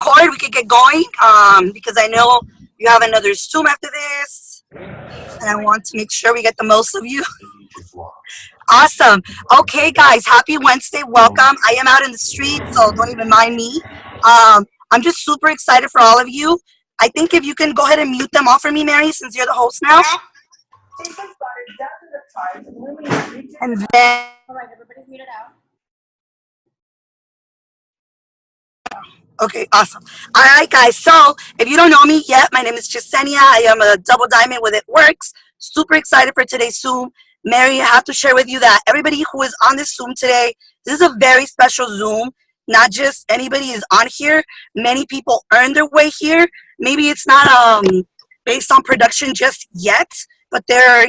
record. We could get going because I know you have another Zoom after this, and I want to make sure we get the most of you. Awesome. Okay, guys, happy Wednesday. Welcome. I am out in the street, so don't even mind me. I'm just super excited for all of you. I think if you can go ahead and mute them all for me, Mary, since you're the host now. And then. All right, everybody's muted out. Okay, awesome. All right, guys. So if you don't know me yet, my name is Jessenia. I am a double diamond with It Works. Super excited for today's Zoom. Mary, I have to share with you that everybody who is on this Zoom today, this is a very special Zoom. Not just anybody is on here. Many people earn their way here. Maybe it's not based on production just yet, but they're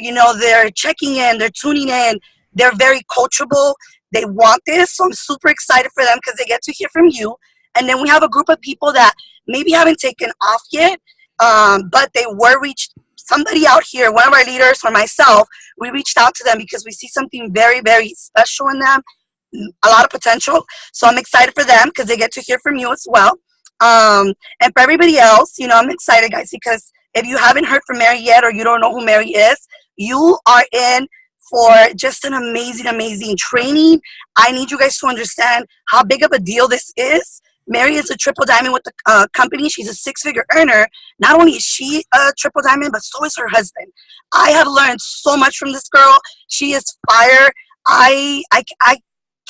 checking in, they're tuning in, they're very coachable. They want this, so I'm super excited for them because they get to hear from you. And then we have a group of people that maybe haven't taken off yet, but they were reached. Somebody out here, one of our leaders or myself, we reached out to them because we see something very, very special in them, a lot of potential. So I'm excited for them because they get to hear from you as well. And for everybody else, I'm excited, guys, because if you haven't heard from Mary yet or you don't know who Mary is, you are in for just an amazing, amazing training. I need you guys to understand how big of a deal this is. Mary is a triple diamond with the company. She's a six-figure earner. Not only is she a triple diamond, but so is her husband. I have learned so much from this girl. She is fire. I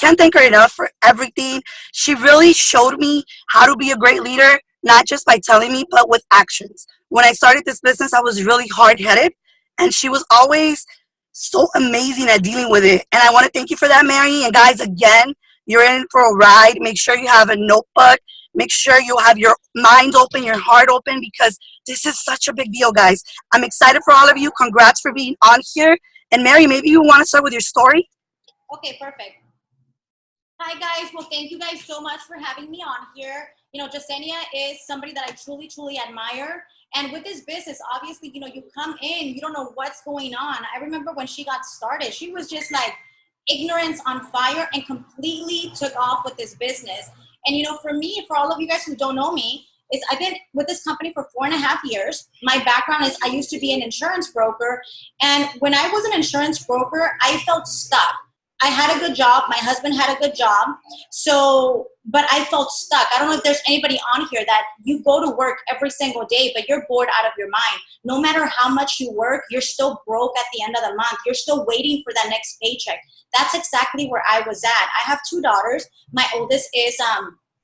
can't thank her enough for everything. She really showed me how to be a great leader, not just by telling me, but with actions. When I started this business, I was really hard-headed, and she was always so amazing at dealing with it. And I want to thank you for that, Mary. And guys, again, you're in for a ride. Make sure you have a notebook. Make sure you have your mind open, your heart open, because this is such a big deal, guys. I'm excited for all of you. Congrats for being on here. And Mary, maybe you want to start with your story? Okay, perfect. Hi, guys. Well, thank you guys so much for having me on here. Jessenia is somebody that I truly, truly admire. And with this business, obviously, you come in, you don't know what's going on. I remember when she got started, she was just like ignorance on fire and completely took off with this business. And, for me, for all of you guys who don't know me, I've been with this company for 4.5 years. My background is I used to be an insurance broker. And when I was an insurance broker, I felt stuck. I had a good job. My husband had a good job. But I felt stuck. I don't know if there's anybody on here that you go to work every single day, but you're bored out of your mind. No matter how much you work, you're still broke at the end of the month. You're still waiting for that next paycheck. That's exactly where I was at. I have 2 daughters. My oldest is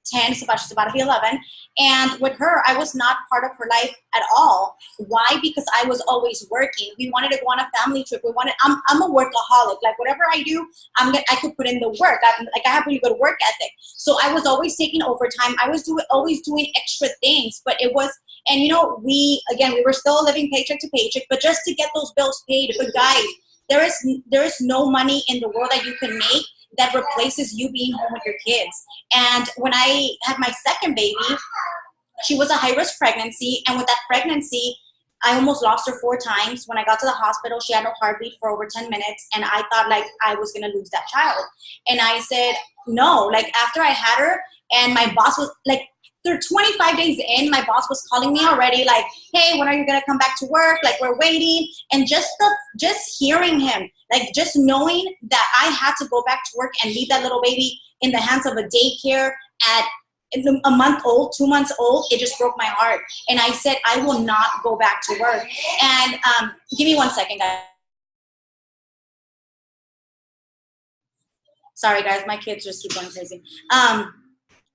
10, so she's about to be 11. And with her, I was not part of her life at all. Why? Because I was always working. We wanted to go on a family trip. I'm a workaholic. Like whatever I do, I could put in the work. I have really good work ethic. So I was always taking overtime. I was always doing extra things. But it was, and we were still living paycheck to paycheck, but just to get those bills paid. But guys, there is no money in the world that you can make that replaces you being home with your kids. And when I had my second baby, she was a high-risk pregnancy. And with that pregnancy, I almost lost her 4 times. When I got to the hospital, she had no heartbeat for over 10 minutes. And I thought like I was going to lose that child. And I said, no, like after I had her and my boss was like, they're 25 days in, my boss was calling me already like, hey, when are you going to come back to work? Like, we're waiting. And just hearing him, like just knowing that I had to go back to work and leave that little baby in the hands of a daycare at a month old, 2 months old, it just broke my heart. And I said, I will not go back to work. And give me 1 second, guys. Sorry, guys, my kids just keep going crazy.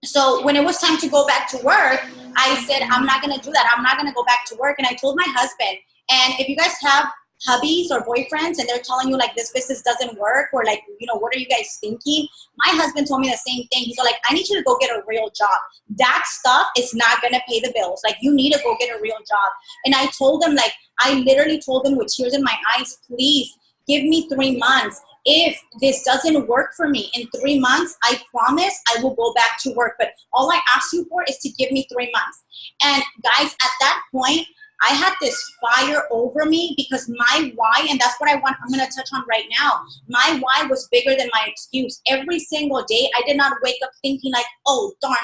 So when it was time to go back to work, I said, I'm not going to do that. I'm not going to go back to work. And I told my husband, and if you guys have hubbies or boyfriends and they're telling you like this business doesn't work or like, what are you guys thinking? My husband told me the same thing. He's like, I need you to go get a real job. That stuff is not going to pay the bills. Like you need to go get a real job. And I told him, like, I literally told him with tears in my eyes, please give me 3 months. If this doesn't work for me in 3 months, I promise I will go back to work. But all I ask you for is to give me 3 months. And guys, at that point, I had this fire over me because my why, and that's what I'm going to touch on right now. My why was bigger than my excuse. Every single day, I did not wake up thinking like, oh, darn,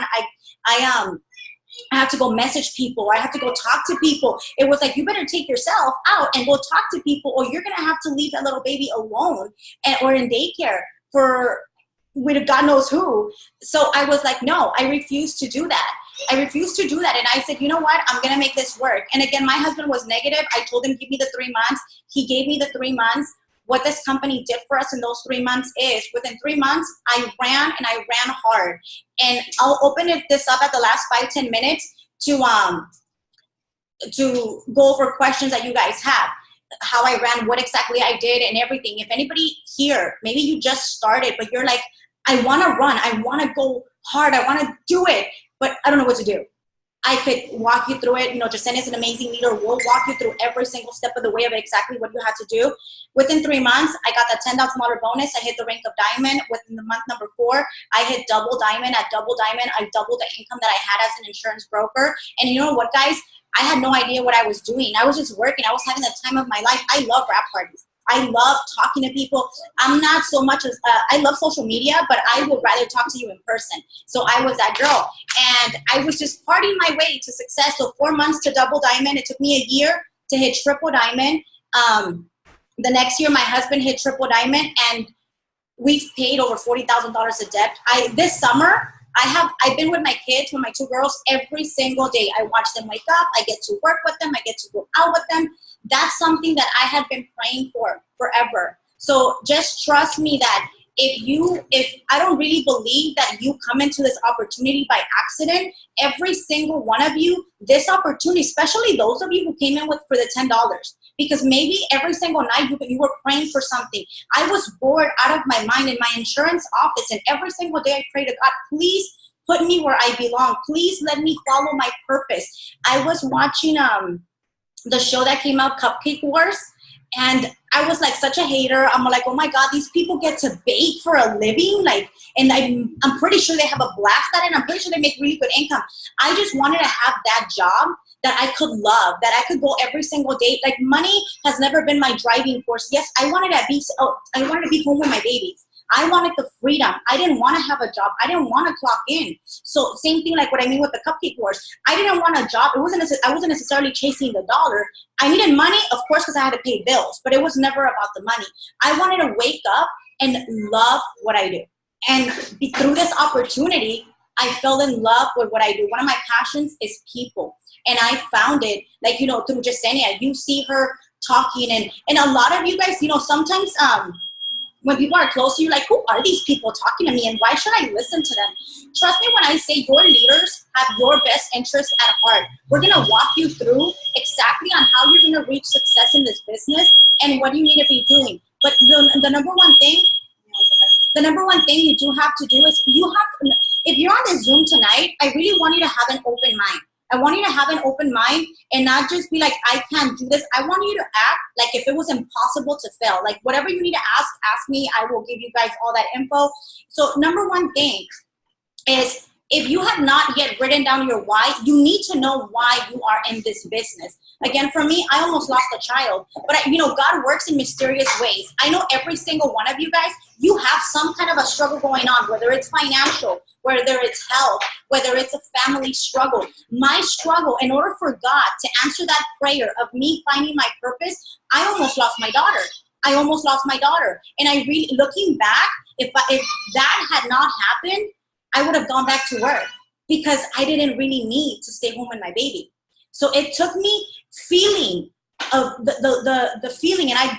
I have to go message people, or I have to go talk to people. It was like, you better take yourself out and go talk to people, or you're going to have to leave that little baby alone or in daycare for with God knows who. So I was like, no, I refuse to do that. I refused to do that. And I said, you know what? I'm going to make this work. And again, my husband was negative. I told him, give me the 3 months. He gave me the 3 months. What this company did for us in those 3 months is within 3 months, I ran and I ran hard. And I'll open this up at the last 5-10 minutes to go over questions that you guys have. How I ran, what exactly I did, and everything. If anybody here, maybe you just started, but you're like, I want to run, I want to go hard, I want to do it, but I don't know what to do. I could walk you through it. You know, Jessenia is an amazing leader. We'll walk you through every single step of the way of exactly what you had to do. Within 3 months, I got that $10,000 bonus. I hit the rank of diamond. Within the month number 4, I hit double diamond. At double diamond, I doubled the income that I had as an insurance broker. And you know what, guys? I had no idea what I was doing. I was just working. I was having the time of my life. I love rap parties. I love talking to people. I'm not so much as, I love social media, but I would rather talk to you in person. So I was that girl. And I was just partying my way to success. So 4 months to double diamond. It took me a year to hit triple diamond. The next year, my husband hit triple diamond, and we've paid over $40,000 of debt. This summer, I've been with my kids, with my 2 girls, every single day. I watch them wake up. I get to work with them. I get to go out with them. That's something that I had been praying for forever. So just trust me that if I don't really believe that you come into this opportunity by accident, every single one of you, this opportunity, especially those of you who came in for the $10, because maybe every single night you were praying for something. I was bored out of my mind in my insurance office, and every single day I pray to God, please put me where I belong. Please let me follow my purpose. I was watching the show that came out, Cupcake Wars, and I was like such a hater. I'm like, oh my God, these people get to bake for a living, like, and I'm pretty sure they have a blast at it. I'm pretty sure they make really good income. I just wanted to have that job that I could love, that I could go every single day. Like, money has never been my driving force. Yes, I wanted to be home with my babies. I wanted the freedom. I didn't want to have a job. I didn't want to clock in. So same thing like what I mean with the Cupcake Wars. I didn't want a job. I wasn't necessarily chasing the dollar. I needed money, of course, because I had to pay bills, but it was never about the money. I wanted to wake up and love what I do. And through this opportunity, I fell in love with what I do. One of my passions is people. And I found it, like, you know, through Jessenia. You see her talking, and a lot of you guys, you know, sometimes when people are close to you, like, who are these people talking to me, and why should I listen to them? Trust me when I say your leaders have your best interest at heart. We're going to walk you through exactly on how you're going to reach success in this business and what you need to be doing. But the number one thing you do have to do is if you're on this Zoom tonight, I really want you to have an open mind. I want you to have an open mind and not just be like, I can't do this. I want you to act like if it was impossible to fail. Like, whatever you need to ask me. I will give you guys all that info. So number one thing is, if you have not yet written down your why, you need to know why you are in this business. Again, for me, I almost lost a child, but God works in mysterious ways. I know every single one of you guys, you have some kind of a struggle going on, whether it's financial, whether it's health, whether it's a family struggle. My struggle, in order for God to answer that prayer of me finding my purpose, I almost lost my daughter. And I really, looking back, if that had not happened, I would have gone back to work because I didn't really need to stay home with my baby. So it took me feeling of the feeling, and I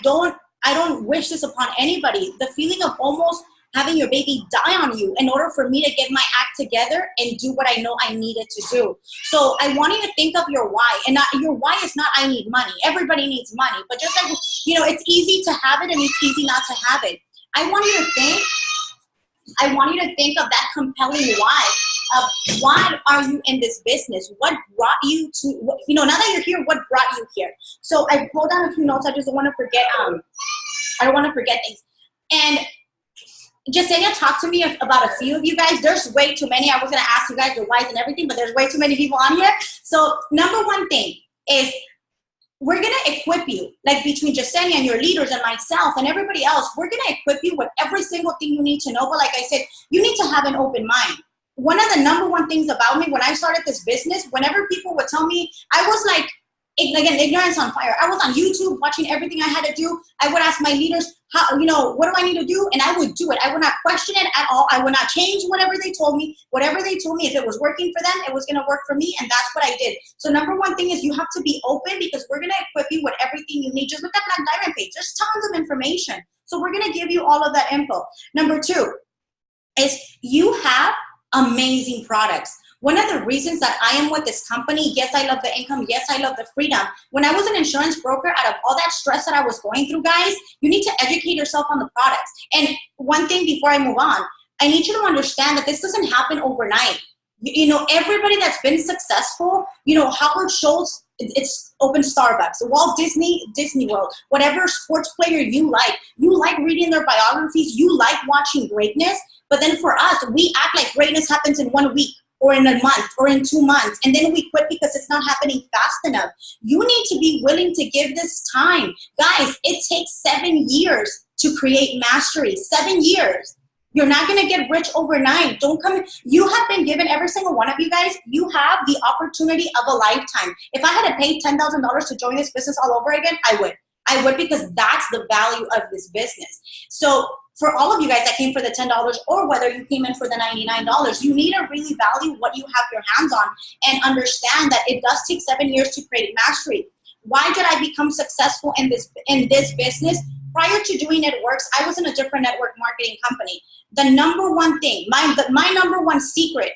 don't wish this upon anybody, the feeling of almost having your baby die on you in order for me to get my act together and do what I know I needed to do. So I want you to think of your why, and your why is not I need money. Everybody needs money, but just like, it's easy to have it and it's easy not to have it. I want you to think of that compelling why of why are you in this business? What brought you to, now that you're here, what brought you here? So I wrote down a few notes. I just don't want to forget, I don't want to forget things. And Jessenia talked to me about a few of you guys. There's way too many. I was going to ask you guys your whys and everything, but there's way too many people on here. So number one thing is, we're going to equip you, like between Jessenia and your leaders and myself and everybody else, we're going to equip you with every single thing you need to know. But like I said, you need to have an open mind. one of the number one things about me when I started this business, whenever people would tell me, I was like, again, ignorance on fire. I was on YouTube watching everything I had to do. I would ask my leaders, how, what do I need to do? And I would do it. I would not question it at all. I would not change whatever they told me. Whatever they told me, if it was working for them, it was going to work for me. And that's what I did. So number one thing is you have to be open, because we're going to equip you with everything you need. Just look at Black Diamond page. There's tons of information. So we're going to give you all of that info. Number two is you have amazing products. One of the reasons that I am with this company, yes, I love the income. Yes, I love the freedom. When I was an insurance broker, out of all that stress that I was going through, guys, you need to educate yourself on the products. And one thing before I move on, I need you to understand that this doesn't happen overnight. Everybody that's been successful, Howard Schultz, it's open Starbucks, Walt Disney World, whatever sports player you like reading their biographies, you like watching greatness. But then for us, we act like greatness happens in 1 week, or in a month, or in 2 months, and then we quit because it's not happening fast enough. You need to be willing to give this time. Guys, it takes 7 years to create mastery. 7 years. You're not going to get rich overnight. Don't come. You have been given, every single one of you guys, you have the opportunity of a lifetime. If I had to pay $10,000 to join this business all over again, I would. I would, because that's the value of this business. So for all of you guys that came for the $10, or whether you came in for the $99, you need to really value what you have your hands on and understand that it does take 7 years to create mastery. Why did I become successful in this business? Prior to doing Networks, I was in a different network marketing company. The number one thing, my number one secret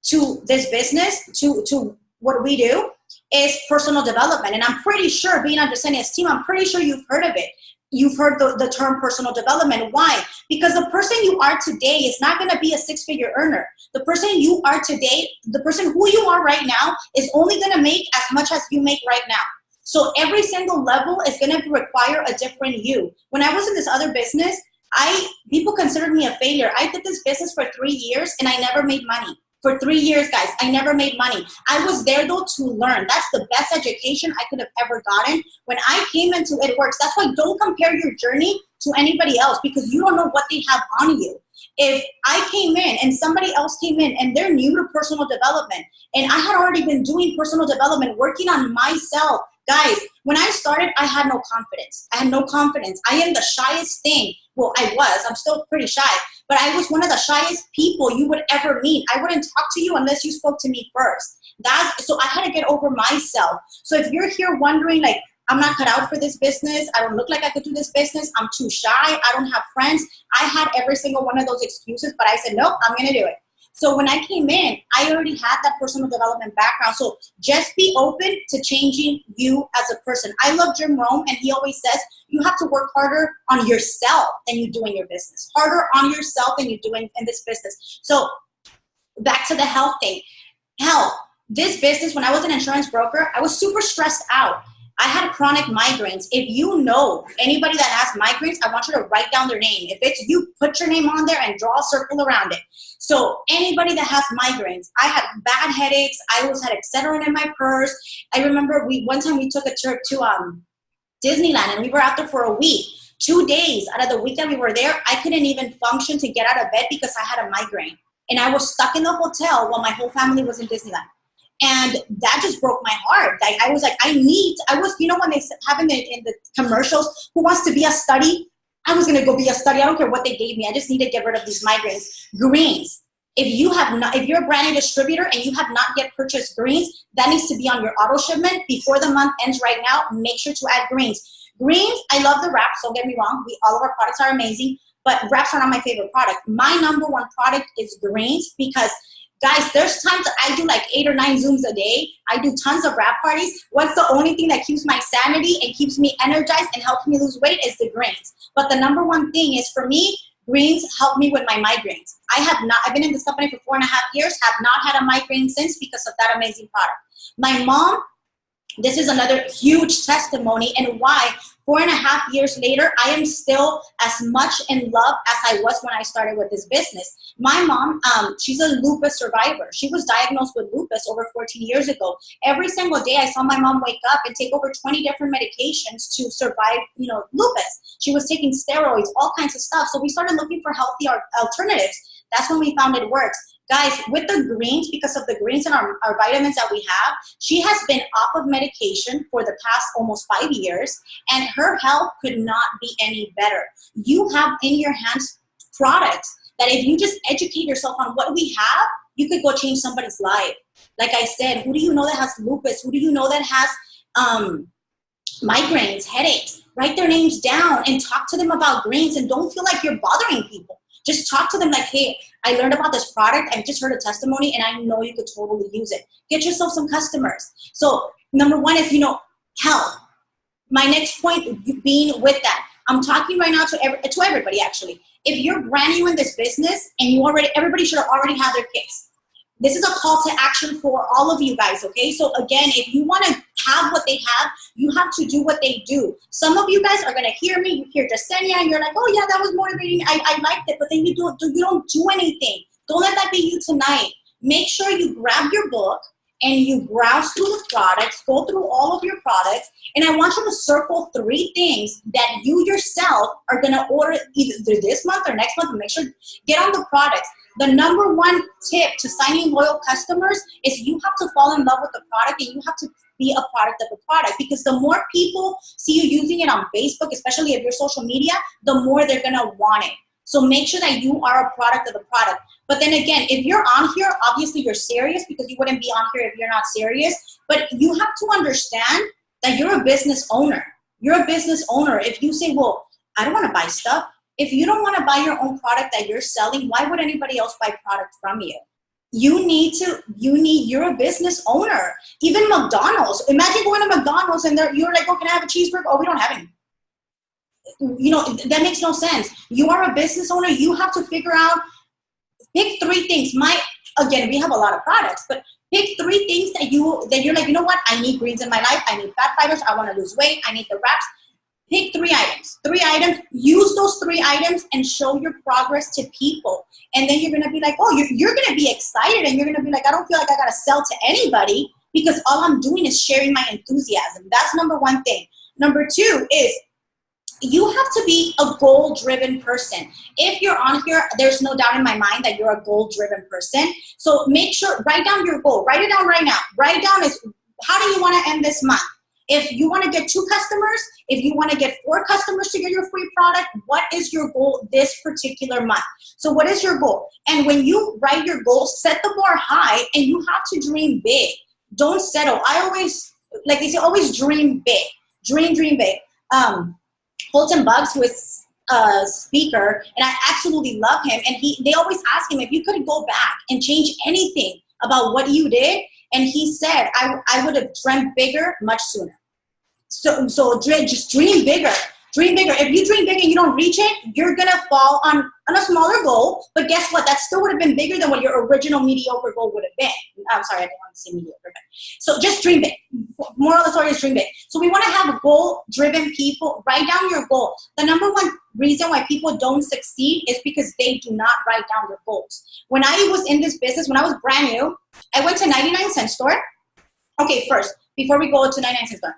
to this business, to what we do, is personal development. And I'm pretty sure, being on Jessenia's team, I'm pretty sure you've heard of it. You've heard the term personal development. Why? Because the person you are today is not going to be a six-figure earner. The person you are today, the person who you are right now, is only going to make as much as you make right now. So every single level is going to require a different you. When I was in this other business, people considered me a failure. I did this business for 3 years and I never made money. For 3 years, guys, I never made money. I was there, though, to learn. That's the best education I could have ever gotten. When I came into It Works, that's why don't compare your journey to anybody else, because you don't know what they have on you. If I came in and somebody else came in and they're new to personal development, and I had already been doing personal development, working on myself, guys, when I started, I had no confidence. I had no confidence. I am the shyest thing. Well, I was. I'm still pretty shy. But I was one of the shyest people you would ever meet. I wouldn't talk to you unless you spoke to me first. So I had to get over myself. So if you're here wondering, like, I'm not cut out for this business, I don't look like I could do this business, I'm too shy, I don't have friends, I had every single one of those excuses, but I said, nope, I'm going to do it. So when I came in, I already had that personal development background. So just be open to changing you as a person. I love Jim Rome, and he always says you have to work harder on yourself than you do in your business. Harder on yourself than you do in this business. So back to the health thing. Health. This business, when I was an insurance broker, I was super stressed out. I had chronic migraines. If you know anybody that has migraines, I want you to write down their name. If it's you, put your name on there and draw a circle around it. So anybody that has migraines, I had bad headaches. I always had Excedrin in my purse. I remember one time we took a trip to Disneyland, and we were out there for a week. 2 days out of the week that we were there, I couldn't even function to get out of bed because I had a migraine. And I was stuck in the hotel while my whole family was in Disneyland. And that just broke my heart. Like, I was like, when they have in the commercials, who wants to be a study? I was going to go be a study. I don't care what they gave me. I just need to get rid of these migraines. Greens. If you're a brand new distributor and you have not yet purchased greens, that needs to be on your auto shipment before the month ends right now. Make sure to add greens. Greens, I love the wraps. Don't get me wrong. All of our products are amazing, but wraps are not my favorite product. My number one product is greens, because guys, there's times that I do like 8 or 9 Zooms a day. I do tons of wrap parties. What's the only thing that keeps my sanity and keeps me energized and helps me lose weight is the greens. But the number one thing is, for me, greens help me with my migraines. I've been in this company for 4.5 years, have not had a migraine since because of that amazing product. My mom, this is another huge testimony, and why 4.5 years later, I am still as much in love as I was when I started with this business. My mom, she's a lupus survivor. She was diagnosed with lupus over 14 years ago. Every single day, I saw my mom wake up and take over 20 different medications to survive, lupus. She was taking steroids, all kinds of stuff. So we started looking for healthy alternatives. That's when we found It Works. Guys, with the greens, because of the greens and our vitamins that we have, she has been off of medication for the past almost 5 years, and her health could not be any better. You have in your hands products that if you just educate yourself on what we have, you could go change somebody's life. Like I said, who do you know that has lupus? Who do you know that has migraines, headaches? Write their names down and talk to them about greens, and don't feel like you're bothering people. Just talk to them like, hey, I learned about this product. I just heard a testimony and I know you could totally use it. Get yourself some customers. So number one is, health. My next point being with that, I'm talking right now to everybody actually. If you're brand new in this business and everybody should have already had their kits. This is a call to action for all of you guys, okay? So again, if you want to have what they have, you have to do what they do. Some of you guys are going to hear me, you hear Jessenia, and you're like, oh yeah, that was motivating, I liked it, but then you don't do anything. Don't let that be you tonight. Make sure you grab your book and you browse through the products, go through all of your products, and I want you to circle 3 things that you yourself are going to order either this month or next month. Make sure, get on the products. The number one tip to signing loyal customers is you have to fall in love with the product, and you have to be a product of the product, because the more people see you using it on Facebook, especially if you're social media, the more they're going to want it. So make sure that you are a product of the product. But then again, if you're on here, obviously you're serious, because you wouldn't be on here if you're not serious. But you have to understand that you're a business owner. You're a business owner. If you say, well, I don't want to buy stuff. If you don't want to buy your own product that you're selling, why would anybody else buy product from you? You're a business owner. Even McDonald's. Imagine going to McDonald's and you're like, oh, can I have a cheeseburger? Oh, we don't have any. That makes no sense. You are a business owner. You have to figure out, pick 3 things. Again, we have a lot of products, but pick 3 things that you're like, you know what? I need greens in my life. I need fat fibers. I want to lose weight. I need the wraps. Pick 3 items. 3 items. Use those 3 items and show your progress to people. And then you're going to be like, oh, you're going to be excited, and you're going to be like, I don't feel like I got to sell to anybody, because all I'm doing is sharing my enthusiasm. That's number 1 thing. Number 2 is, you have to be a goal-driven person. If you're on here, there's no doubt in my mind that you're a goal-driven person. So make sure, write down your goal. Write it down right now. Write down how do you want to end this month? If you want to get 2 customers, if you want to get 4 customers to get your free product, what is your goal this particular month? So what is your goal? And when you write your goal, set the bar high, and you have to dream big. Don't settle. I always, like they say, always dream big. Dream big. Holton Bugs, who is a speaker, and I absolutely love him, and they always ask him if you could go back and change anything about what you did, and he said, I would have dreamt bigger much sooner. So just dream bigger. Dream bigger. If you dream big and you don't reach it, you're going to fall on a smaller goal. But guess what? That still would have been bigger than what your original mediocre goal would have been. I'm sorry, I didn't want to say mediocre. But so just dream big. Moral of the story is dream big. So we want to have goal-driven people. Write down your goal. The number 1 reason why people don't succeed is because they do not write down their goals. When I was in this business, when I was brand new, I went to 99-cent store. Okay, first, before we go to 99-cent store,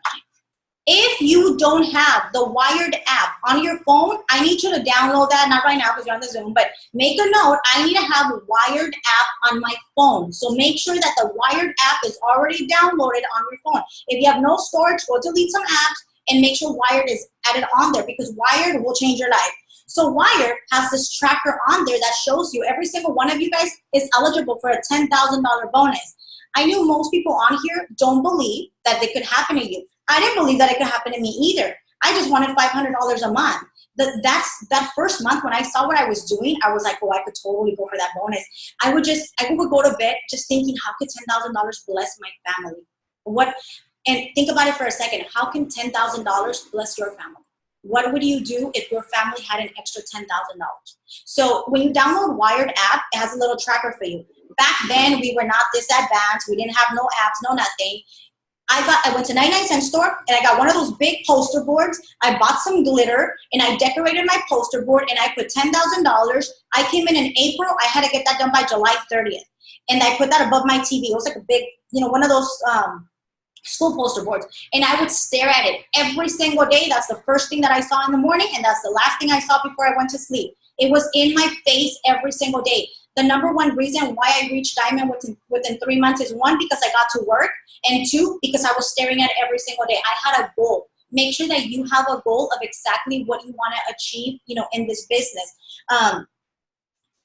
if you don't have the Wired app on your phone, I need you to download that, not right now because you're on the Zoom, but make a note, I need to have Wired app on my phone. So make sure that the Wired app is already downloaded on your phone. If you have no storage, go delete some apps and make sure Wired is added on there, because Wired will change your life. So Wired has this tracker on there that shows you every single one of you guys is eligible for a $10,000 bonus. I knew most people on here don't believe that it could happen to you. I didn't believe that it could happen to me either. I just wanted $500 a month. That first month when I saw what I was doing, I was like, oh, I could totally go for that bonus. I would go to bed just thinking, how could $10,000 bless my family? And think about it for a second. How can $10,000 bless your family? What would you do if your family had an extra $10,000? So when you download Wired app, it has a little tracker for you. Back then, we were not this advanced. We didn't have no apps, no nothing. I went to 99-cent store and I got one of those big poster boards. I bought some glitter and I decorated my poster board and I put $10,000. I came in April. I had to get that done by July 30th. And I put that above my TV. It was like a big, one of those school poster boards. And I would stare at it every single day. That's the first thing that I saw in the morning, and that's the last thing I saw before I went to sleep. It was in my face every single day. The number one reason why I reached Diamond within 3 months is, one, because I got to work, and two, because I was staring at it every single day. I had a goal. Make sure that you have a goal of exactly what you want to achieve, in this business.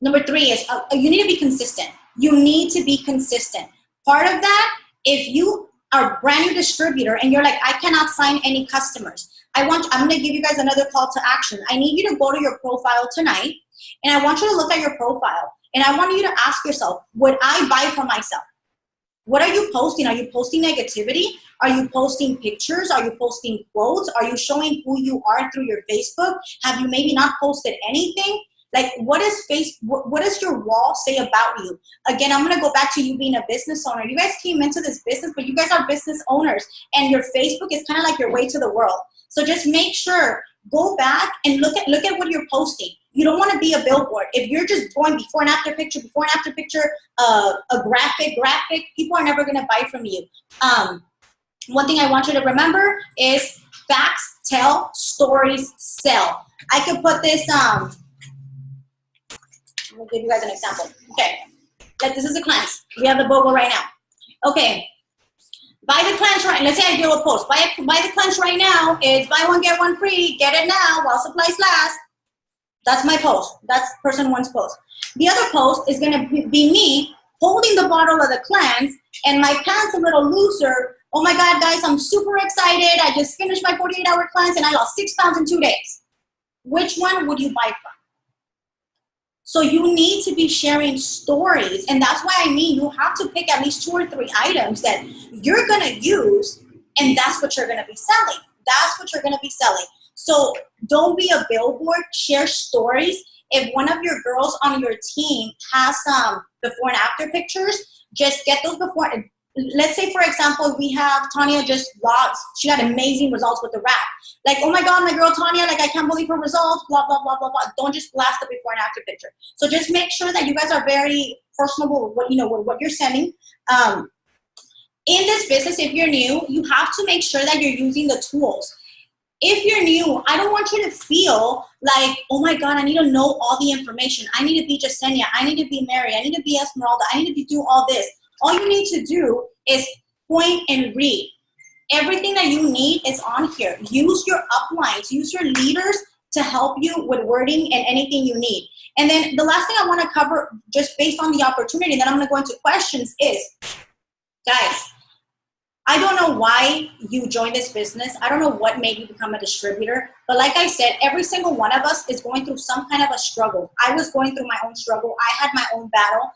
Number three is you need to be consistent. You need to be consistent. Part of that, if you are a brand new distributor and you're like, I cannot sign any customers, I'm going to give you guys another call to action. I need you to go to your profile tonight, and I want you to look at your profile, and I want you to ask yourself, would I buy for myself? What are you posting? Are you posting negativity? Are you posting pictures? Are you posting quotes? Are you showing who you are through your Facebook? Have you maybe not posted anything? Like, what does your wall say about you? Again, I'm going to go back to you being a business owner. You guys came into this business, but you guys are business owners, and your Facebook is kind of like your way to the world. So just make sure, go back and look at what you're posting. You don't want to be a billboard. If you're just going before and after picture, a graphic, people are never going to buy from you. One thing I want you to remember is facts tell, stories sell. I could put this, I'm going to give you guys an example. Okay, like this is a cleanse. We have the BOGO right now. Okay, buy the cleanse right. Let's say I do a post. Buy the cleanse right now. It's buy one, get one free. Get it now while supplies last. That's my post. That's person one's post. The other post is going to be me holding the bottle of the cleanse and my pants a little looser. Oh my God, guys, I'm super excited. I just finished my 48-hour cleanse and I lost 6 pounds in 2 days. Which one would you buy from? So you need to be sharing stories. And that's why you have to pick at least 2 or 3 items that you're going to use, and that's what you're going to be selling. That's what you're going to be selling. So don't be a billboard, share stories. If one of your girls on your team has some before and after pictures, just get those before. Let's say, for example, we have Tanya just lost. She had amazing results with the wrap. Like, oh my God, my girl Tanya, like, I can't believe her results, blah, blah, blah, blah, blah. Don't just blast the before and after picture. So just make sure that you guys are very personable with what you're sending. In this business, if you're new, you have to make sure that you're using the tools. If you're new, I don't want you to feel like, oh my God, I need to know all the information. I need to be Jessenia. I need to be Mary. I need to be Esmeralda. I need to do all this. All you need to do is point and read. Everything that you need is on here. Use your uplines. Use your leaders to help you with wording and anything you need. And then the last thing I want to cover, just based on the opportunity, then I'm going to go into questions, is, guys, I don't know why you joined this business. I don't know what made you become a distributor. But like I said, every single one of us is going through some kind of a struggle. I was going through my own struggle. I had my own battle.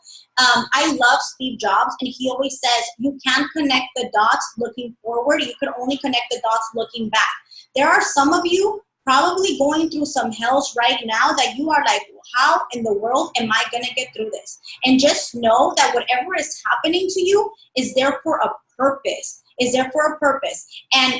I love Steve Jobs, and he always says, you can't connect the dots looking forward. You can only connect the dots looking back. There are some of you probably going through some hells right now that you are like, how in the world am I going to get through this? And just know that whatever is happening to you is there for a purpose. Is there for a purpose. And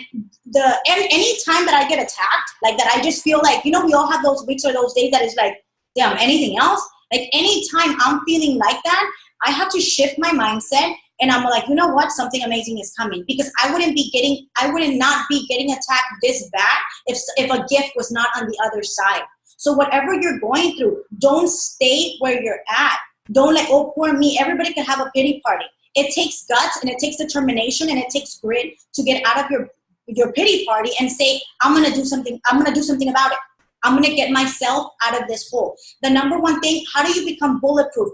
any time that I get attacked, like that, I just feel like, we all have those weeks or those days that is like, damn, anything else? Like anytime I'm feeling like that, I have to shift my mindset, and I'm like, you know what? Something amazing is coming, because I would not be getting attacked this bad if a gift was not on the other side. So whatever you're going through, don't stay where you're at. Don't like, oh, poor me. Everybody can have a pity party. It takes guts, and it takes determination, and it takes grit to get out of your pity party and say, I'm going to do something. I'm going to do something about it. I'm going to get myself out of this hole. The number one thing, how do you become bulletproof?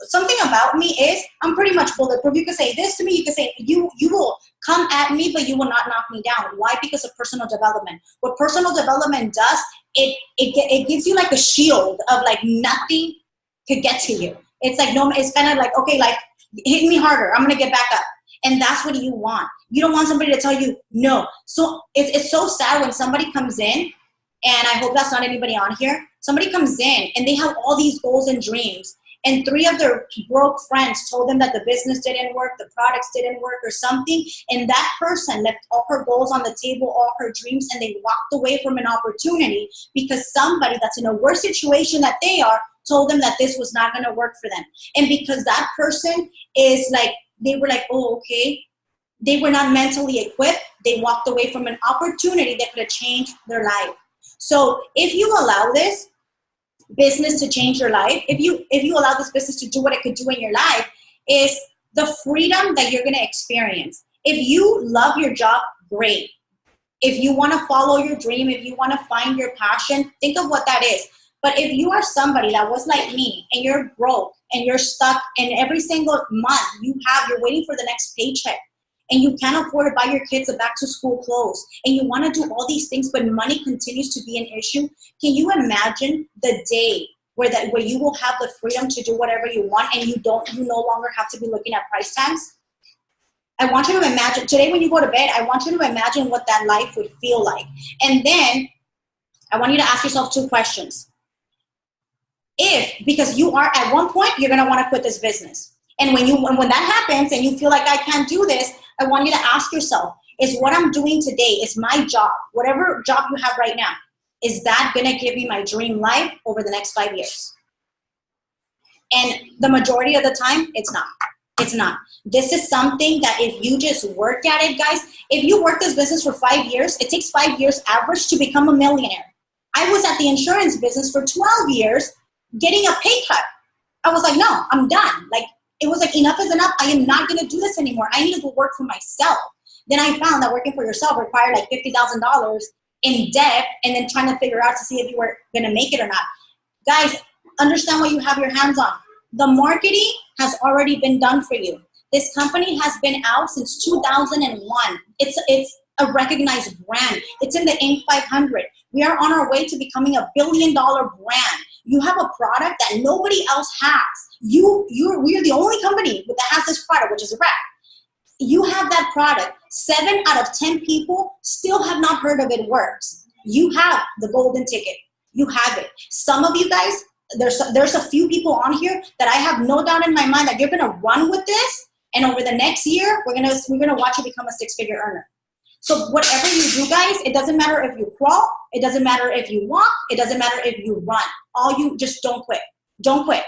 Something about me is I'm pretty much bulletproof. You can say this to me. You can say, you will come at me, but you will not knock me down. Why? Because of personal development. What personal development does, it gives you like a shield of like nothing could get to you. It's like, no, it's kind of like, okay, like hit me harder. I'm going to get back up. And that's what you want. You don't want somebody to tell you no. So it's so sad when somebody comes in, and I hope that's not anybody on here. Somebody comes in and they have all these goals and dreams, and 3 of their broke friends told them that the business didn't work, the products didn't work or something, and that person left all her goals on the table, all her dreams, and they walked away from an opportunity because somebody that's in a worse situation that they are told them that this was not going to work for them. And because that person is like, they were like, oh, okay, they were not mentally equipped, they walked away from an opportunity that could have changed their life. So if you allow this, business to change your life, if you allow this business to do what it could do in your life, is the freedom that you're going to experience. If you love your job, great. If you want to follow your dream, if you want to find your passion, think of what that is. But if you are somebody that was like me and you're broke and you're stuck, and every single month you're waiting for the next paycheck, and you can't afford to buy your kids a back to school clothes, and you want to do all these things, but money continues to be an issue, can you imagine the day where you will have the freedom to do whatever you want, and you no longer have to be looking at price tags? I want you to imagine, today when you go to bed, I want you to imagine what that life would feel like. And then I want you to ask yourself 2 questions. Because you are, at one point, you're going to want to quit this business. And when that happens and you feel like I can't do this, I want you to ask yourself, is what I'm doing today, is my job, whatever job you have right now, is that going to give me my dream life over the next 5 years? And the majority of the time, it's not. It's not. This is something that if you just work at it, guys, if you work this business for 5 years, it takes 5 years average to become a millionaire. I was at the insurance business for 12 years getting a pay cut. I was like, no, I'm done. Like, it was like, enough is enough. I am not going to do this anymore. I need to go work for myself. Then I found that working for yourself required like $50,000 in debt, and then trying to figure out to see if you were going to make it or not. Guys, understand what you have your hands on. The marketing has already been done for you. This company has been out since 2001. It's a recognized brand. It's in the Inc. 500. We are on our way to becoming $1 billion brand. You have a product that nobody else has. We're the only company that has this product, which is a wrap. You have that product. 7 out of 10 people still have not heard of it works. You have the golden ticket. You have it. Some of you guys, there's a few people on here that I have no doubt in my mind that you're gonna run with this, and over the next year, we're gonna watch you become a 6-figure earner. So whatever you do, guys, it doesn't matter if you crawl, it doesn't matter if you walk, it doesn't matter if you run. Just don't quit. Don't quit.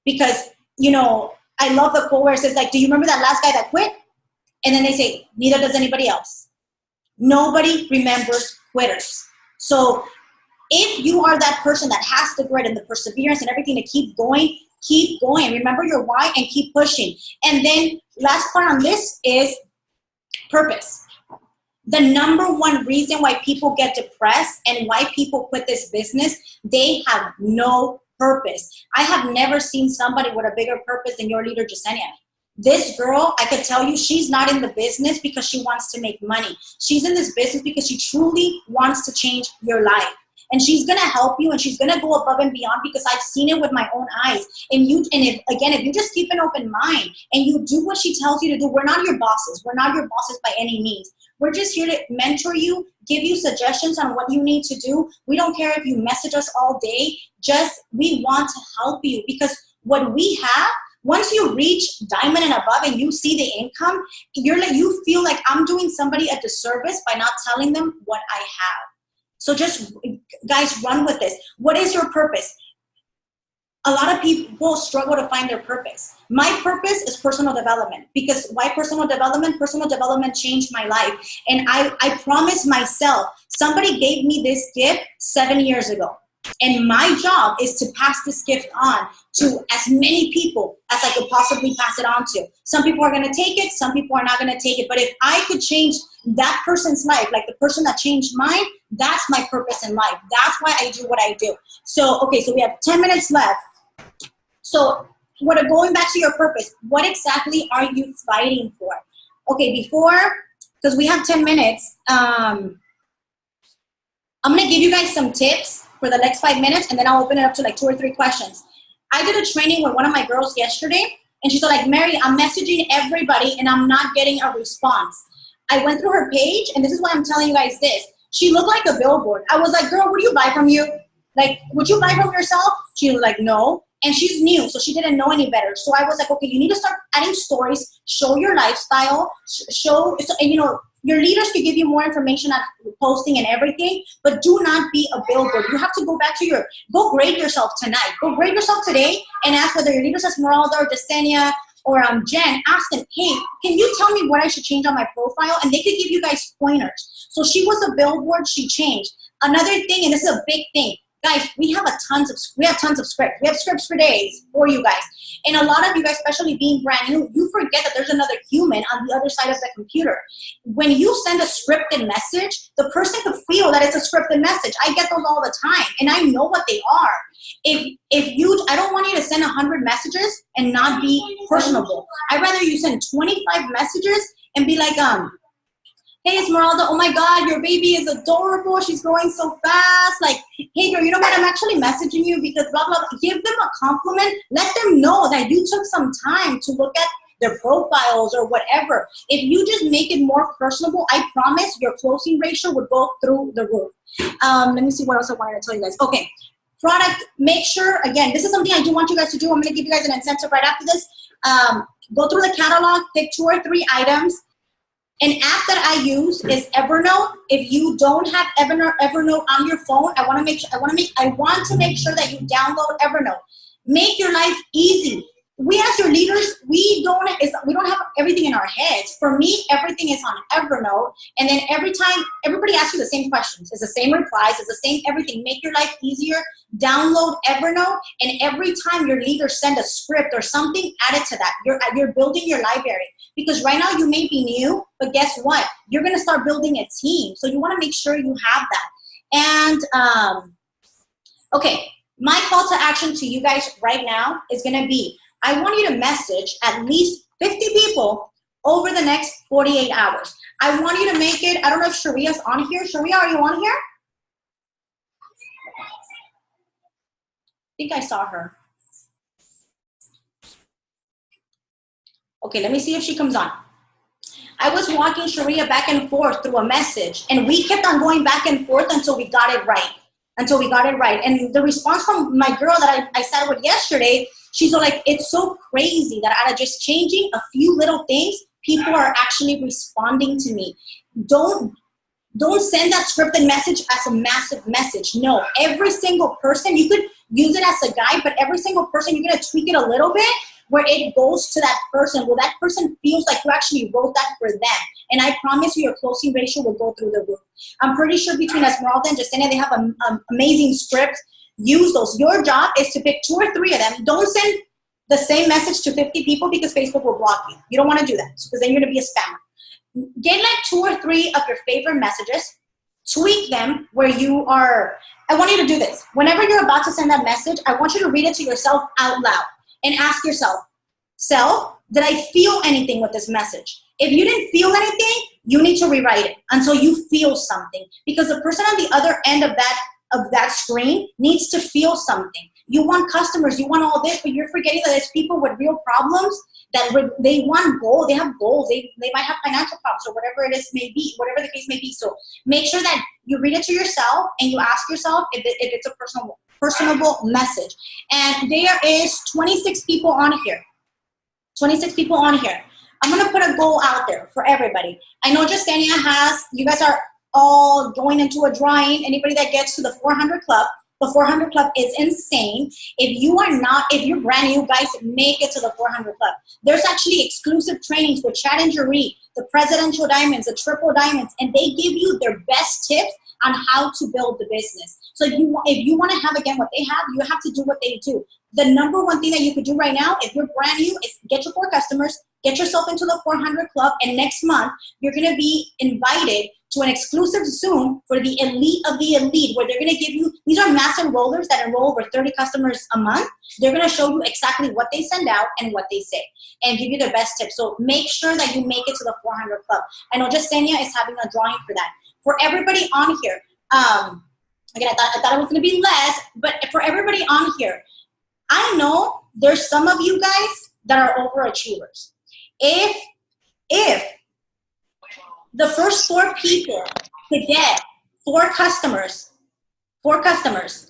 Because, I love the quote where it says, like, do you remember that last guy that quit? And then they say, neither does anybody else. Nobody remembers quitters. So if you are that person that has the grit and the perseverance and everything to keep going, keep going. Remember your why and keep pushing. And then last part on this is purpose. The number one reason why people get depressed and why people quit this business, they have no purpose. I have never seen somebody with a bigger purpose than your leader, Jessenia. This girl, I could tell you, she's not in the business because she wants to make money. She's in this business because she truly wants to change your life. And she's going to help you, and she's going to go above and beyond, because I've seen it with my own eyes. And if you just keep an open mind and you do what she tells you to do, we're not your bosses. We're not your bosses by any means. We're just here to mentor you, give you suggestions on what you need to do. We don't care if you message us all day. We want to help you, because what we have, once you reach diamond and above and you see the income, you feel like I'm doing somebody a disservice by not telling them what I have. So just, guys, run with this. What is your purpose? A lot of people struggle to find their purpose. My purpose is personal development. Because why personal development? Personal development changed my life. And I promised myself, somebody gave me this gift 7 years ago. And my job is to pass this gift on to as many people as I could possibly pass it on to. Some people are going to take it. Some people are not going to take it. But if I could change that person's life, like the person that changed mine, that's my purpose in life. That's why I do what I do. So we have 10 minutes left. So going back to your purpose, what exactly are you fighting for? Okay, because we have 10 minutes, I'm going to give you guys some tips for the next 5 minutes, and then I'll open it up to like 2 or 3 questions. I did a training with one of my girls yesterday, and she's like, Mary, I'm messaging everybody and I'm not getting a response. I went through her page, and this is why I'm telling you guys this. She looked like a billboard. I was like, girl, what do you buy from you? Like, would you buy from yourself? She was like, no. And she's new, so she didn't know any better. So I was like, okay, you need to start adding stories, show your lifestyle, your leaders could give you more information on posting and everything, but do not be a billboard. You have to go back to go grade yourself tonight. Go grade yourself today and ask whether your leaders Esmeralda or Jessenia or Jen, ask them, hey, can you tell me what I should change on my profile? And they could give you guys pointers. So she was a billboard, she changed. Another thing, and this is a big thing, Guys, we have tons of scripts. We have scripts for days for you guys. And a lot of you guys, especially being brand new, you forget that there's another human on the other side of the computer. When you send a scripted message, the person could feel that it's a scripted message. I get those all the time, and I know what they are. I don't want you to send 100 messages and not be personable. I'd rather you send 25 messages and be like, hey, Esmeralda, oh my God, your baby is adorable. She's growing so fast. Like, hey, girl, you know what? I'm actually messaging you because blah, blah, blah. Give them a compliment. Let them know that you took some time to look at their profiles or whatever. If you just make it more personable, I promise your closing ratio would go through the roof. Let me see what else I wanted to tell you guys. Okay, product, make sure, again, this is something I do want you guys to do. I'm going to give you guys an incentive right after this. Go through the catalog, pick 2 or 3 items. An app that I use is Evernote. If you don't have Evernote on your phone, I want to make sure that you download Evernote. Make your life easy. We as your leaders, we don't have everything in our heads. For me, everything is on Evernote, and then every time everybody asks you the same questions, it's the same replies, it's the same everything. Make your life easier. Download Evernote, and every time your leaders send a script or something, add it to that. You're building your library, because right now you may be new, but guess what? You're gonna start building a team, so you want to make sure you have that. And okay, my call to action to you guys right now is gonna be, I want you to message at least 50 people over the next 48 hours. I want you to make it, I don't know if Sharia's on here. Sharia, are you on here? I think I saw her. Okay, let me see if she comes on. I was walking Sharia back and forth through a message, and we kept on going back and forth until we got it right. And the response from my girl that I sat with yesterday, she's like, it's so crazy that out of just changing a few little things, people are actually responding to me. Don't send that scripted message as a massive message. No, every single person, you could use it as a guide, but every single person, you're gonna tweak it a little bit where it goes to that person, where that person feels like you actually wrote that for them. And I promise you, your closing ratio will go through the roof. I'm pretty sure between Esmeralda and Jessenia, they have an amazing script. Use those. Your job is to pick 2 or 3 of them. Don't send the same message to 50 people because Facebook will block you. You don't want to do that because then you're going to be a spammer. Get like 2 or 3 of your favorite messages, tweak them where you are. I want you to do this. Whenever you're about to send that message, I want you to read it to yourself out loud and ask yourself, self, did I feel anything with this message? If you didn't feel anything, you need to rewrite it until you feel something, because the person on the other end of that screen needs to feel something. You want customers, you want all this, but you're forgetting that there's people with real problems that they want goals. They have goals. They might have financial problems or whatever it is may be, whatever the case may be. So make sure that you read it to yourself and you ask yourself if it's a personable message. And there is 26 people on here. 26 people on here. I'm going to put a goal out there for everybody. I know Jessenia you guys are all going into a drawing. Anybody that gets to the 400 club, the 400 club is insane. If you're brand new, guys, make it to the 400 club. There's actually exclusive trainings with Chad and Jeree, the presidential diamonds, the triple diamonds, and they give you their best tips on how to build the business. So if you want to have, again, what they have, you have to do what they do. The number one thing that you could do right now, if you're brand new, is get your 4 customers, get yourself into the 400 club, and next month, you're going to be invited to an exclusive Zoom for the elite of the elite, where they're going to give you, these are mass enrollers that enroll over 30 customers a month. They're going to show you exactly what they send out and what they say and give you their best tips. So make sure that you make it to the 400 club. I know Jessenia is having a drawing for that. For everybody on here, again, I thought it was going to be less, but for everybody on here, I know there's some of you guys that are overachievers. If the first 4 people to get 4 customers,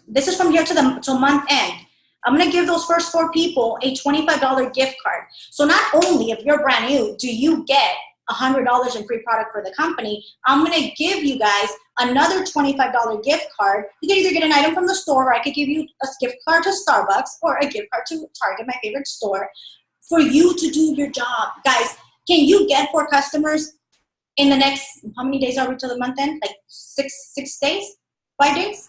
this is from here to month end, I'm going to give those first 4 people a $25 gift card. So not only, if you're brand new, do you get $100 in free product for the company, I'm going to give you guys another $25 gift card. You can either get an item from the store, or I could give you a gift card to Starbucks or a gift card to Target, my favorite store, for you to do your job. Guys, can you get 4 customers in the next, how many days are we till the month end? Like 6 days? 5 days?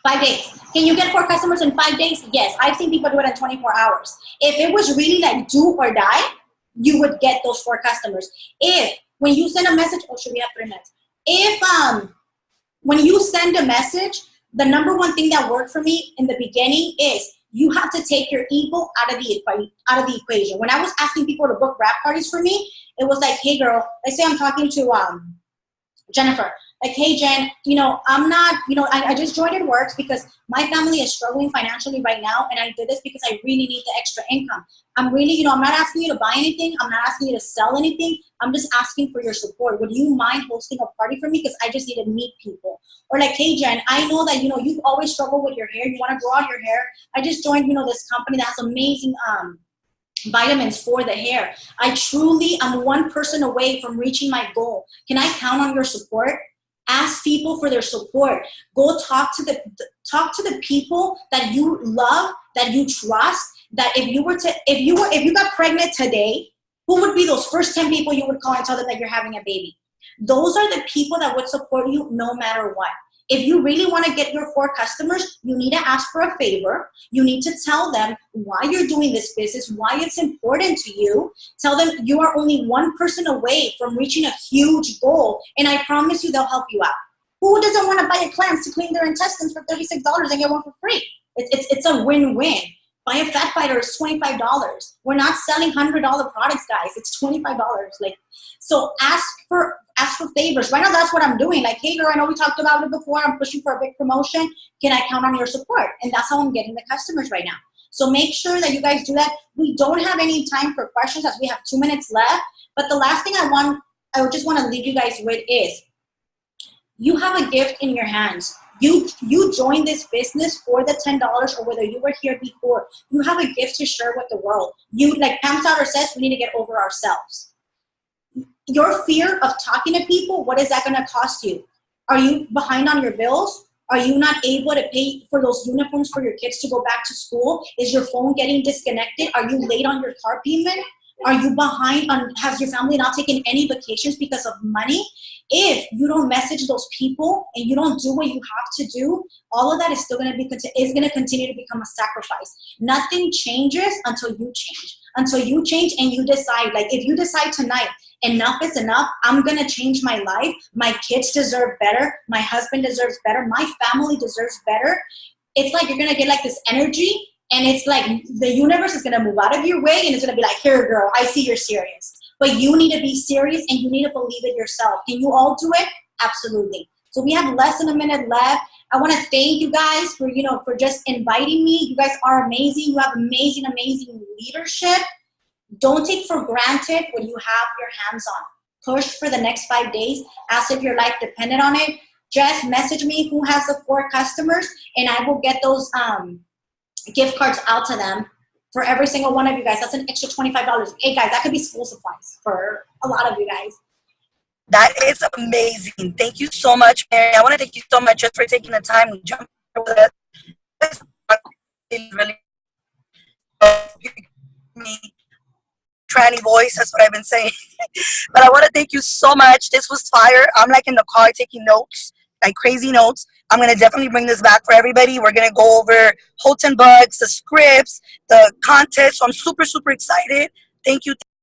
5 days. Can you get 4 customers in 5 days? Yes. I've seen people do it in 24 hours. If it was really like do or die, you would get those 4 customers. If when you send a message, oh, should we have 3 minutes? If when you send a message, the number one thing that worked for me in the beginning is you have to take your ego out of the equation. When I was asking people to book wrap parties for me, it was like, hey girl, let's say I'm talking to Jennifer, like, hey Jen, I'm not, I just joined It Works because my family is struggling financially right now, and I did this because I really need the extra income. I'm really, I'm not asking you to buy anything. I'm not asking you to sell anything. I'm just asking for your support. Would you mind hosting a party for me? Because I just need to meet people. Or like, hey Jen, I know that, you've always struggled with your hair. You want to grow out your hair. I just joined, this company that has amazing, vitamins for the hair. I truly am one person away from reaching my goal. Can I count on your support? Ask people for their support. Go talk to the people that you love, that you trust. That if you got pregnant today, who would be those first 10 people you would call and tell them that you're having a baby? Those are the people that would support you no matter what. If you really want to get your 4 customers, you need to ask for a favor. You need to tell them why you're doing this business, why it's important to you. Tell them you are only one person away from reaching a huge goal, and I promise you they'll help you out. Who doesn't want to buy a cleanse to clean their intestines for $36 and get one for free? It's a win-win. Buy a fat fighter is $25. We're not selling $100 products, guys. It's $25. So ask for favors. Right now, that's what I'm doing. Like, hey, girl, I know we talked about it before. I'm pushing for a big promotion. Can I count on your support? And that's how I'm getting the customers right now. So make sure that you guys do that. We don't have any time for questions as we have 2 minutes left. But the last thing I just want to leave you guys with is you have a gift in your hands. You joined this business for the $10 or whether you were here before. You have a gift to share with the world. Like Pam Sauter says, we need to get over ourselves. Your fear of talking to people, what is that going to cost you? Are you behind on your bills? Are you not able to pay for those uniforms for your kids to go back to school? Is your phone getting disconnected? Are you late on your car payment? Are you behind on, has your family not taken any vacations because of money? If you don't message those people and you don't do what you have to do, all of that is still going to continue to become a sacrifice. Nothing changes until you change. Until you change and you decide, like if you decide tonight, enough is enough, I'm going to change my life. My kids deserve better. My husband deserves better. My family deserves better. It's like you're going to get like this energy, and it's like the universe is going to move out of your way and it's going to be like, here, girl, I see you're serious. But you need to be serious and you need to believe it yourself. Can you all do it? Absolutely. So we have less than a minute left. I want to thank you guys for just inviting me. You guys are amazing. You have amazing, amazing leadership. Don't take for granted what you have your hands on. Push for the next 5 days as if your life depended on it. Just message me who has the 4 customers and I will get those gift cards out to them for every single one of you guys. That's an extra $25. Hey guys, that could be school supplies for a lot of you guys. That is amazing. Thank you so much, Mary. I want to thank you so much just for taking the time to jump with us. Really, me tranny voice. That's what I've been saying. But I want to thank you so much. This was fire. I'm like in the car taking notes, like crazy notes. I'm going to definitely bring this back for everybody. We're going to go over Holton Bugs, the scripts, the contest. So I'm super, super excited. Thank you.